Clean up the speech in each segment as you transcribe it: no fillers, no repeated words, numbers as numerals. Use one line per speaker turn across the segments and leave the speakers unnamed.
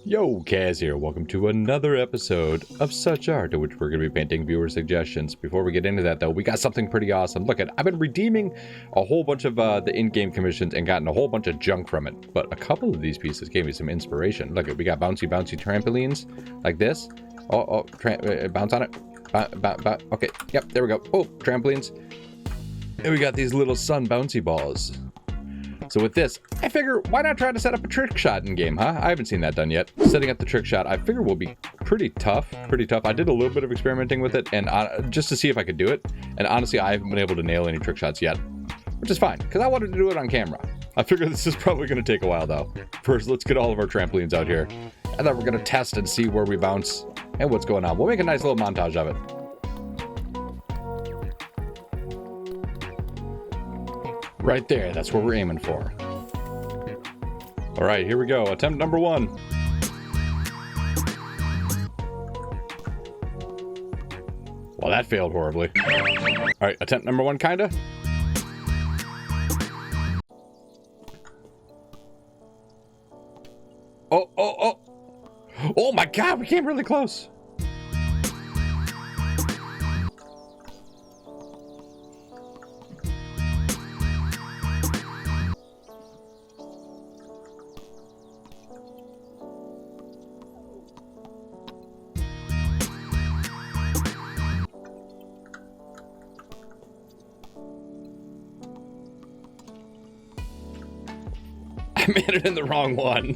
Yo, Kaz here. Welcome to another episode of SuchArt, in which we're going to be painting viewer suggestions. Before we get into that, though, we got something pretty awesome. Look, I've been redeeming a whole bunch of the in-game commissions and gotten a whole bunch of junk from it. But a couple of these pieces gave me some inspiration. Look, we got bouncy trampolines like this. Bounce on it. Okay, yep, there we go. Oh, trampolines. And we got these little sun bouncy balls. So with this, I figure, why not try to set up a trick shot in game, huh? I haven't seen that done yet. Setting up the trick shot, I figure will be pretty tough. I did a little bit of experimenting with it, and just to see if I could do it. And honestly, I haven't been able to nail any trick shots yet, which is fine, because I wanted to do it on camera. I figure this is probably going to take a while, though. First, let's get all of our trampolines out here, and then we're going to test and see where we bounce and what's going on. We'll make a nice little montage of it. Right there, that's what we're aiming for. All right, here we go. Attempt number one. Well, that failed horribly. All right, attempt number one, kinda. Oh my God, we came really close. I made it in the wrong one.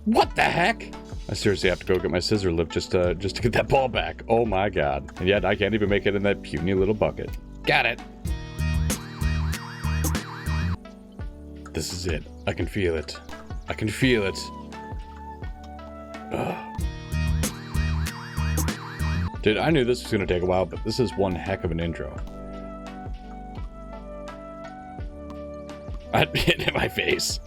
What the heck? I seriously have to go get my scissor lift just to get that ball back. Oh my God. And yet I can't even make it in that puny little bucket. Got it. This is it. I can feel it. I can feel it. Ugh. Dude, I knew this was going to take a while, but this is one heck of an intro. I hit it in my face.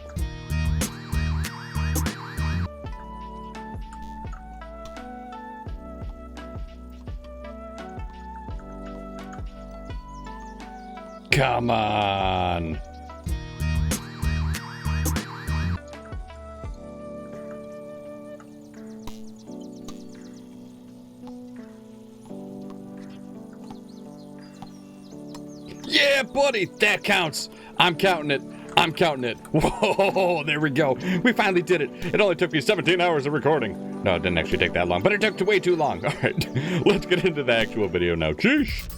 Come on. Yeah, buddy, that counts. I'm counting it. I'm counting it. Whoa, there we go. We finally did it. It only took me 17 hours of recording. No, it didn't actually take that long, but it took way too long. All right, let's get into the actual video now. Sheesh.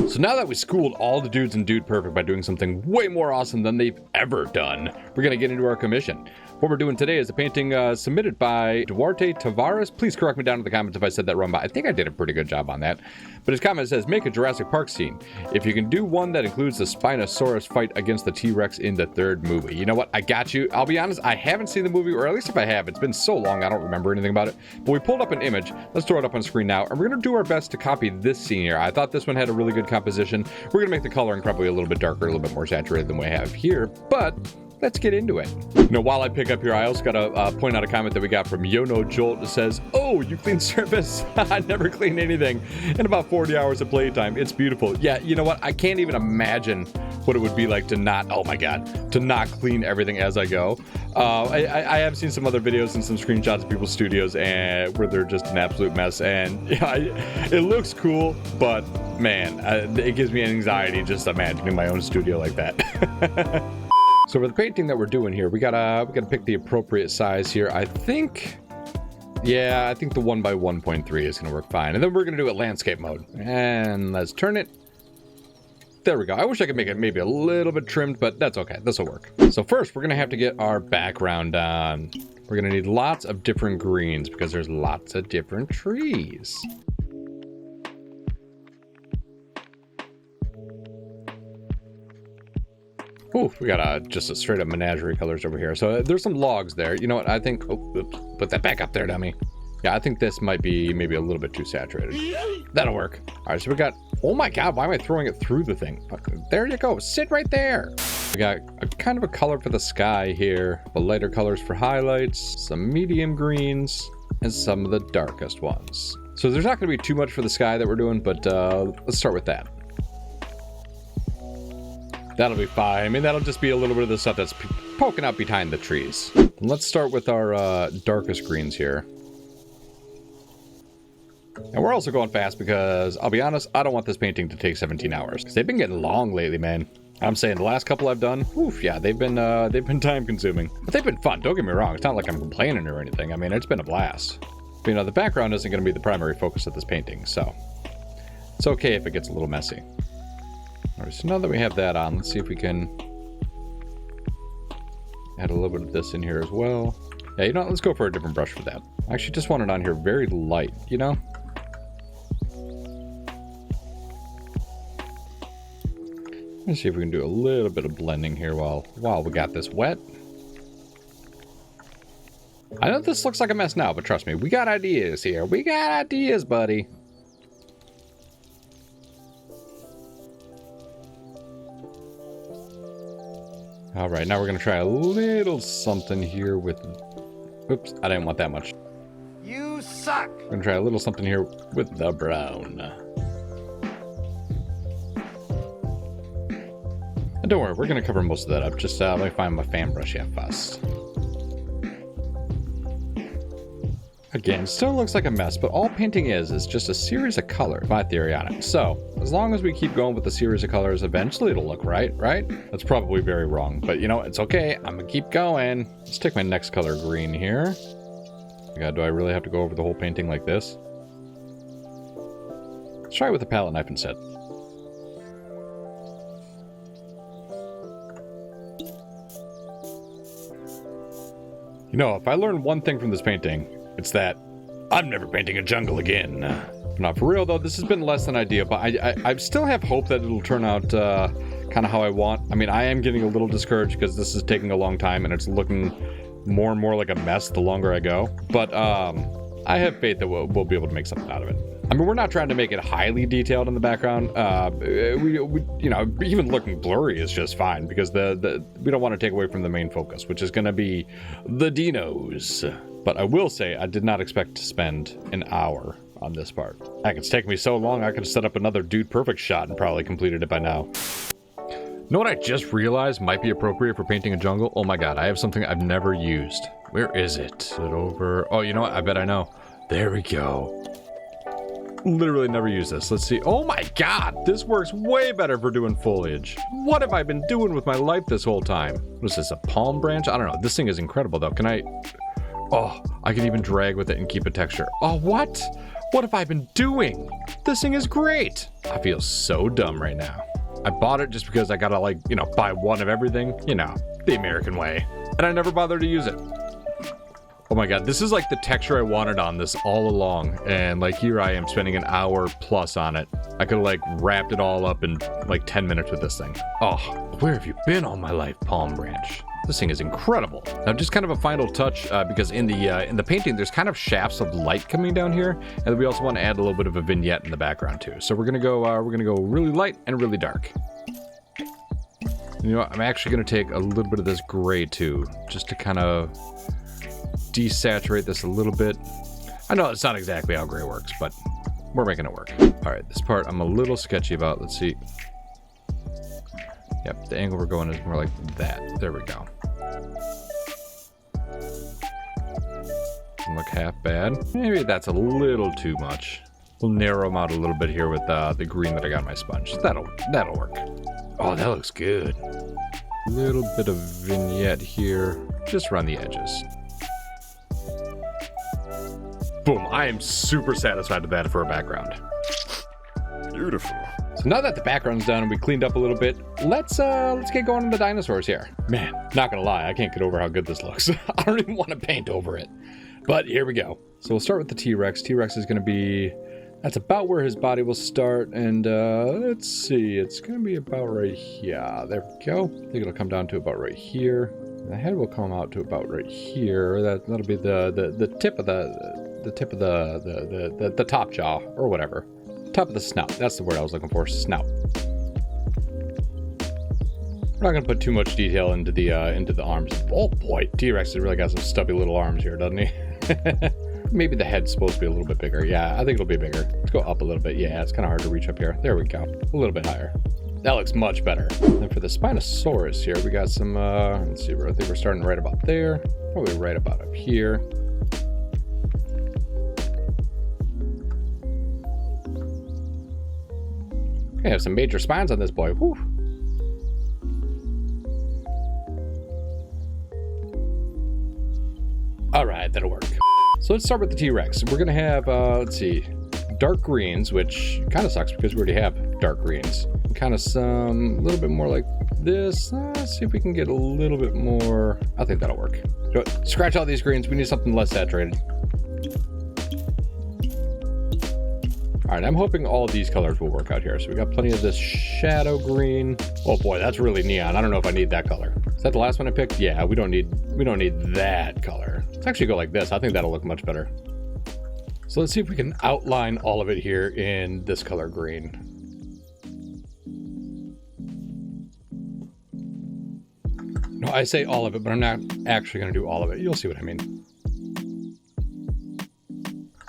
So now that we schooled all the dudes in Dude Perfect by doing something way more awesome than they've ever done, we're going to get into our commission. What we're doing today is a painting submitted by Duarte Tavares. Please correct me down in the comments if I said that wrong, but I think I did a pretty good job on that. But his comment says, make a Jurassic Park scene. If you can do one that includes the Spinosaurus fight against the T-Rex in the third movie. You know what? I got you. I'll be honest, I haven't seen the movie, or at least if I have, it's been so long I don't remember anything about it. But we pulled up an image. Let's throw it up on screen now, and we're going to do our best to copy this scene here. I thought this one had a really good composition. We're going to make the coloring probably a little bit darker, a little bit more saturated than we have here, but let's get into it. You know, while I pick up here, I also got to point out a comment that we got from Yono Jolt that says, oh, you clean surface. I never clean anything in about 40 hours of playtime. It's beautiful. Yeah, you know what? I can't even imagine what it would be like to not, oh my God, to not clean everything as I go. I have seen some other videos and some screenshots of people's studios and where they're just an absolute mess. And yeah, it looks cool, but man, it gives me anxiety just imagining my own studio like that. So for the painting that we're doing here, we gotta pick the appropriate size here. I think the 1 by 1.3 is gonna work fine. And then we're gonna do it landscape mode. And let's turn it. There we go. I wish I could make it maybe a little bit trimmed, but that's okay. This will work. So first, we're gonna have to get our background on. We're gonna need lots of different greens because there's lots of different trees. Ooh, we got just a straight up menagerie colors over here. So there's some logs there. You know what? I think, oops, put that back up there, dummy. Yeah, I think this might be maybe a little bit too saturated. That'll work. All right, so we got, oh my God, why am I throwing it through the thing? There you go, sit right there. We got a kind of a color for the sky here, but lighter colors for highlights, some medium greens, and some of the darkest ones. So there's not going to be too much for the sky that we're doing, but let's start with that. That'll be fine. I mean, that'll just be a little bit of the stuff that's poking out behind the trees. Let's start with our darkest greens here. And we're also going fast because, I'll be honest, I don't want this painting to take 17 hours. Because they've been getting long lately, man. I'm saying the last couple I've done, oof, yeah, they've been time consuming. But they've been fun, don't get me wrong. It's not like I'm complaining or anything. I mean, it's been a blast. But, you know, the background isn't going to be the primary focus of this painting, so it's okay if it gets a little messy. All right, so now that we have that on, let's see if we can add a little bit of this in here as well. Yeah, you know, let's go for a different brush for that. I actually just want it on here very light, you know? Let's see if we can do a little bit of blending here while we got this wet. I know this looks like a mess now, but trust me, we got ideas here. We got ideas, buddy. All right, now we're going to try a little something here with... Oops, I didn't want that much.
You suck!
We're going to try a little something here with the brown. And don't worry, we're going to cover most of that up. Just let me find my fan brush here first. Again, still looks like a mess, but all painting is just a series of colors. My theory on it. So, as long as we keep going with the series of colors, eventually it'll look right? That's probably very wrong, but you know, it's okay. I'm gonna keep going. Let's take my next color green here. God, do I really have to go over the whole painting like this? Let's try it with a palette knife instead. You know, if I learned one thing from this painting, it's that I'm never painting a jungle again. Not for real though, this has been less than ideal, but I still have hope that it'll turn out kind of how I want. I mean, I am getting a little discouraged because this is taking a long time and it's looking more and more like a mess the longer I go. But I have faith that we'll be able to make something out of it. I mean, we're not trying to make it highly detailed in the background. We you know, even looking blurry is just fine because we don't want to take away from the main focus, which is going to be the dinos. But I will say, I did not expect to spend an hour on this part. Heck, it's taken me so long, I could have set up another Dude Perfect shot and probably completed it by now. Know what I just realized might be appropriate for painting a jungle? Oh my god, I have something I've never used. Where is it? Is it over? Oh, you know what? I bet I know. There we go. Literally never used this. Let's see. Oh my god, this works way better for doing foliage. What have I been doing with my life this whole time? What is this, a palm branch? I don't know. This thing is incredible though. Can I... Oh, I can even drag with it and keep a texture. Oh, what? What have I been doing? This thing is great. I feel so dumb right now. I bought it just because I gotta, like, you know, buy one of everything. You know, the American way. And I never bothered to use it. Oh my god, this is like the texture I wanted on this all along. And, like, here I am spending an hour plus on it. I could have, like, wrapped it all up in, like, 10 minutes with this thing. Oh, where have you been all my life, palm branch? This thing is incredible. Now, just kind of a final touch, because in the painting, there's kind of shafts of light coming down here, and we also want to add a little bit of a vignette in the background too. So we're gonna go really light and really dark. You know what? I'm actually gonna take a little bit of this gray too, just to kind of desaturate this a little bit. I know it's not exactly how gray works, but we're making it work. All right, this part I'm a little sketchy about. Let's see. Yep, the angle we're going is more like that. There we go. Doesn't look half bad. Maybe that's a little too much. We'll narrow them out a little bit here with the green that I got on my sponge. That'll work. Oh, that looks good. Little bit of vignette here, just around the edges. Boom, I am super satisfied with that for a background. Beautiful. So now that the background's done and we cleaned up a little bit, let's get going on the dinosaurs here. Man, not gonna lie, I can't get over how good this looks. I don't even want to paint over it. But here we go. So we'll start with the T-Rex. T-Rex is gonna be, that's about where his body will start. And let's see, it's gonna be about right here. There we go. I think it'll come down to about right here. The head will come out to about right here. That'll be the tip of the top jaw or whatever. Top of the snout. That's the word I was looking for. Snout. We're not gonna put too much detail into the arms. Oh boy, T-Rex has really got some stubby little arms here, doesn't he? Maybe the head's supposed to be a little bit bigger. Yeah, I think it'll be bigger. Let's go up a little bit. Yeah, it's kind of hard to reach up here. There we go. A little bit higher. That looks much better. And for the Spinosaurus here, we got some, let's see, I think we're starting right about there. Probably right about up here. I have some major spines on this boy. Whew. All right, that'll work. So let's start with the T-Rex. We're gonna have, let's see, dark greens, which kind of sucks because we already have dark greens. Kind of some, a little bit more like this. Let's see if we can get a little bit more. I think that'll work. So, scratch all these greens. We need something less saturated. All right, I'm hoping all of these colors will work out here. So we got plenty of this shadow green. Oh boy, that's really neon. I don't know if I need that color. Is that the last one I picked? Yeah, we don't need that color. Let's actually go like this. I think that'll look much better. So let's see if we can outline all of it here in this color green. No, I say all of it, but I'm not actually going to do all of it. You'll see what I mean.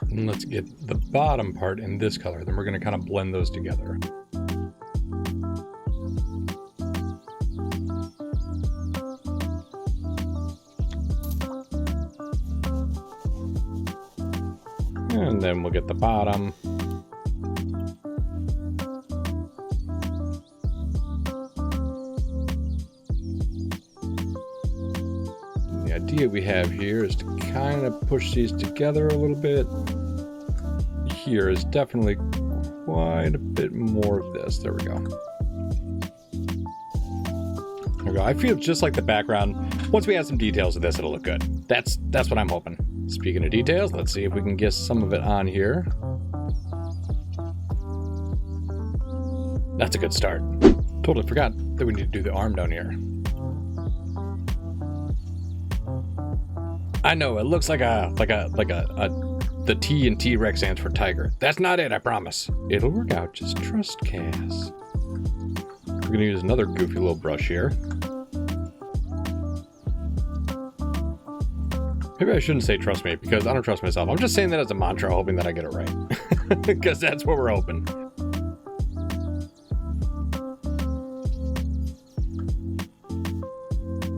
And let's get the bottom part in this color. Then we're going to kind of blend those together. And then we'll get the bottom. The idea we have here is to kind of push these together a little bit. Here is definitely quite a bit more of this. There we go. There we go. I feel just like the background. Once we add some details of this, it'll look good. That's what I'm hoping. Speaking of details, let's see if we can get some of it on here. That's a good start. Totally forgot that we need to do the arm down here. I know it looks like the T in T-Rex stands for tiger. That's not it, I promise. It'll work out. Just trust Kaz. We're gonna use another goofy little brush here. Maybe I shouldn't say trust me because I don't trust myself. I'm just saying that as a mantra, hoping that I get it right. Because that's what we're hoping.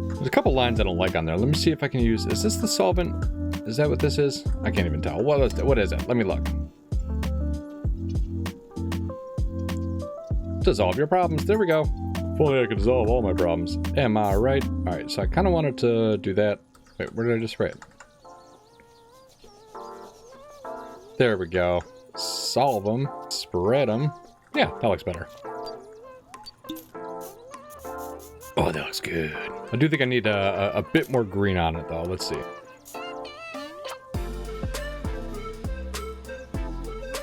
There's a couple lines I don't like on there. Let me see if I can use... Is this the solvent? Is that what this is? I can't even tell. What is it? Let me look. Dissolve your problems. There we go. If only I could dissolve all my problems. Am I right? All right, so I kind of wanted to do that. Wait, where did I just spray it? There we go. Solve them. Spread them. Yeah, that looks better. Oh, that looks good. I do think I need a bit more green on it, though. Let's see.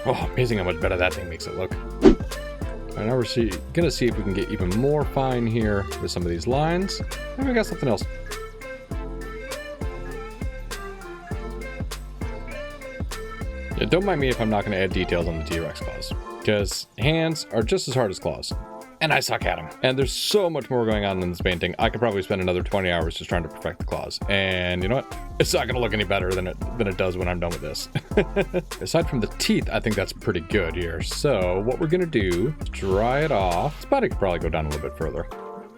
Oh, amazing how much better that thing makes it look. Alright, now we're gonna see if we can get even more fine here with some of these lines. And we got something else. Yeah, don't mind me if I'm not going to add details on the T-Rex claws, because hands are just as hard as claws, and I suck at them. And there's so much more going on in this painting. I could probably spend another 20 hours just trying to perfect the claws, and you know what? It's not going to look any better than it does when I'm done with this. Aside from the teeth, I think that's pretty good here. So what we're going to do is dry it off. This body could probably go down a little bit further.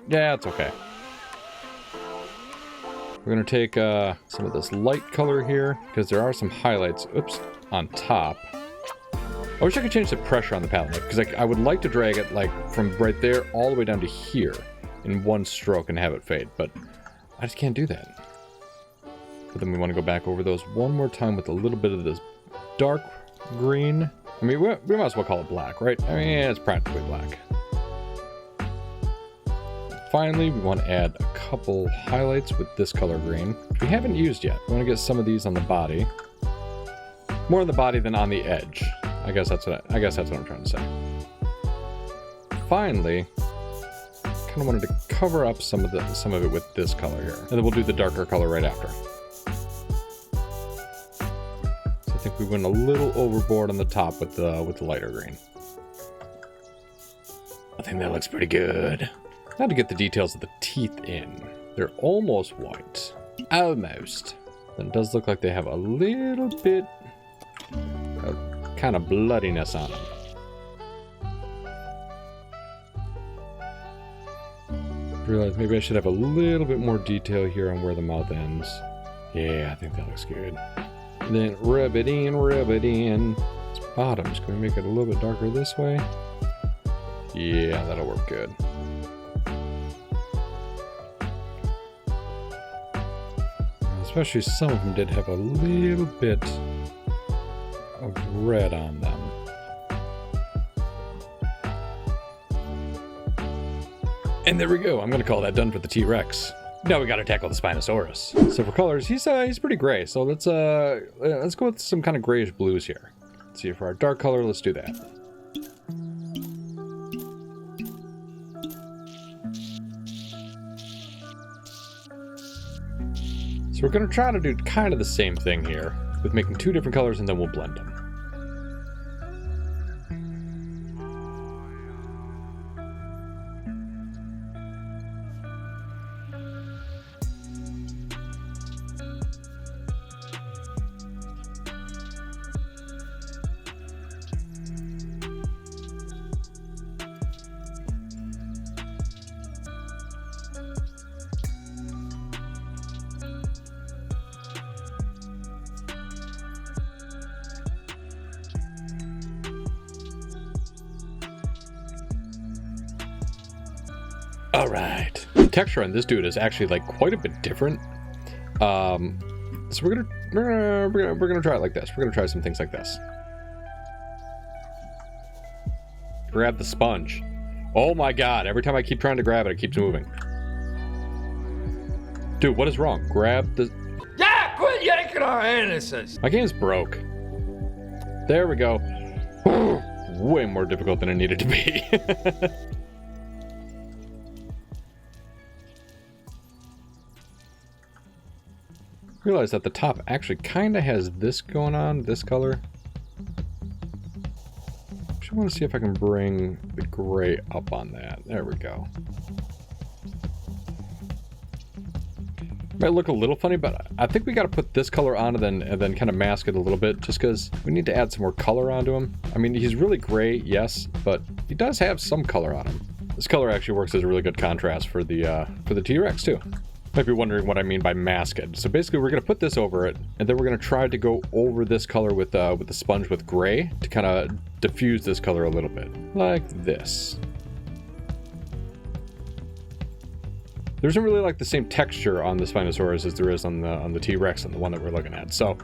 Yeah, it's okay. We're going to take some of this light color here, because there are some highlights. Oops. On top. I wish I could change the pressure on the palette knife, because I would like to drag it like from right there all the way down to here in one stroke and have it fade, but I just can't do that. But then we want to go back over those one more time with a little bit of this dark green. I mean, we might as well call it black, right? I mean, it's practically black. Finally, we want to add a couple highlights with this color green, which we haven't used yet. We want to get some of these on the body. More on the body than on the edge. I guess that's what I'm trying to say. Finally, kind of wanted to cover up some of it with this color here, and then we'll do the darker color right after. So I think we went a little overboard on the top with the lighter green. I think that looks pretty good. Now to get the details of the teeth in. They're almost white. Almost. Then it does look like they have a little bit of kind of bloodiness on them. Realize maybe I should have a little bit more detail here on where the mouth ends. Yeah, I think that looks good. And then rub it in, rub it in. Its bottoms, can we make it a little bit darker this way? Yeah, that'll work good. Especially some of them did have a little bit of red on them. And there we go. I'm going to call that done for the T-Rex. Now we got to tackle the Spinosaurus. So for colors, he's pretty gray. So let's go with some kind of grayish blues here. Let's see, for our dark color, let's do that. So we're going to try to do kind of the same thing here with making two different colors, and then we'll blend them. All right. The texture on this dude is actually like quite a bit different. So we're gonna try it like this. We're gonna try some things like this. Grab the sponge. Oh my god! Every time I keep trying to grab it, it keeps moving. Dude, what is wrong? Grab the.
Yeah, quit yanking our anuses.
My game's broke. There we go. Way more difficult than it needed to be. Realize that the top actually kind of has this going on, this color. Actually, I want to see if I can bring the gray up on that. There we go. Might look a little funny, but I think we got to put this color on and then kind of mask it a little bit, just because we need to add some more color onto him. I mean, he's really gray, yes, but he does have some color on him. This color actually works as a really good contrast for the T-Rex too. Might be wondering what I mean by masked. So basically we're going to put this over it, and then we're going to try to go over this color with the sponge with gray to kind of diffuse this color a little bit. Like this. There isn't really like the same texture on the Spinosaurus as there is on the T-Rex and the one that we're looking at. So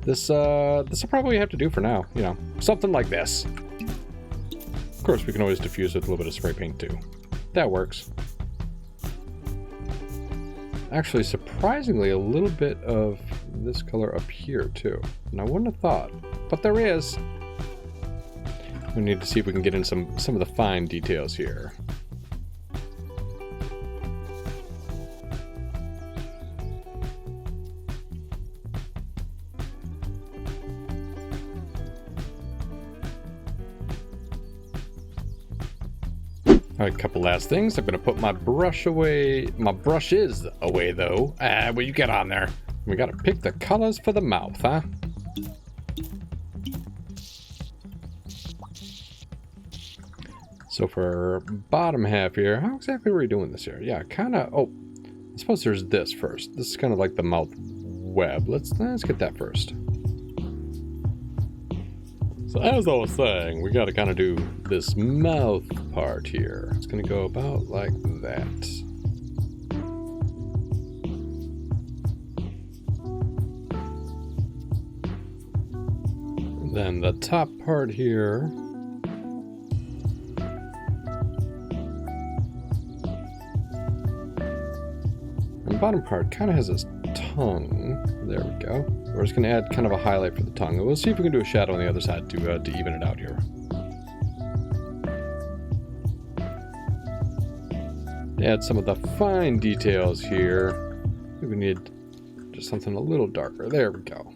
this will probably have to do for now, you know. Something like this. Of course, we can always diffuse with a little bit of spray paint too. That works. Actually, surprisingly, a little bit of this color up here, too. And I wouldn't have thought, but there is. We need to see if we can get in some of the fine details here. All right, a couple last things. I'm going to put my brush away. My brush is away, though. Well, you get on there. We got to pick the colors for the mouth, huh? So for bottom half here, how exactly are we doing this here? Yeah, kind of. Oh, I suppose there's this first. This is kind of like the mouth web. Let's get that first. So as I was saying, we got to kind of do this mouth part here. It's going to go about like that. And then the top part here. And the bottom part kind of has this tongue. There we go. We're just going to add kind of a highlight for the tongue. And we'll see if we can do a shadow on the other side to even it out here. Add some of the fine details here. Maybe we need just something a little darker. There we go.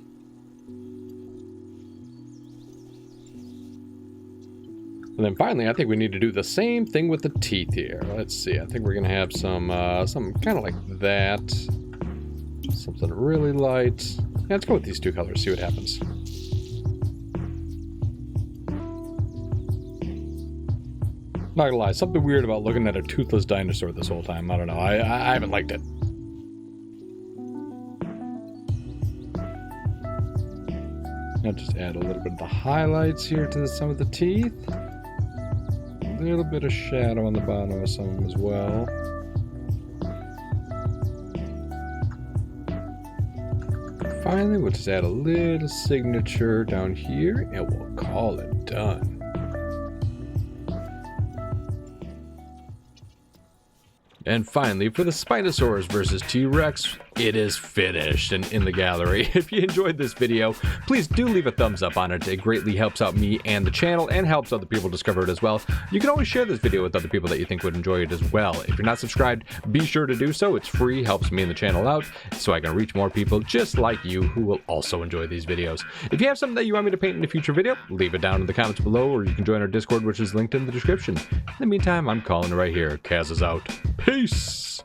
And then finally, I think we need to do the same thing with the teeth here. Let's see. I think we're going to have some something kind of like that. Something really light. Yeah, let's go with these two colors, see what happens. Not gonna lie, something weird about looking at a toothless dinosaur this whole time. I don't know. I haven't liked it. I'll just add a little bit of the highlights here to some of the teeth. A little bit of shadow on the bottom of some of them as well. Finally, we'll just add a little signature down here and we'll call it done. And finally, for the Spinosaurus versus T-Rex, it is finished and in the gallery. If you enjoyed this video, please do leave a thumbs up on it. It greatly helps out me and the channel and helps other people discover it as well. You can always share this video with other people that you think would enjoy it as well. If you're not subscribed, be sure to do so. It's free, helps me and the channel out, so I can reach more people just like you who will also enjoy these videos. If you have something that you want me to paint in a future video, leave it down in the comments below, or you can join our Discord, which is linked in the description. In the meantime, I'm calling it right here. Kaz is out. Peace!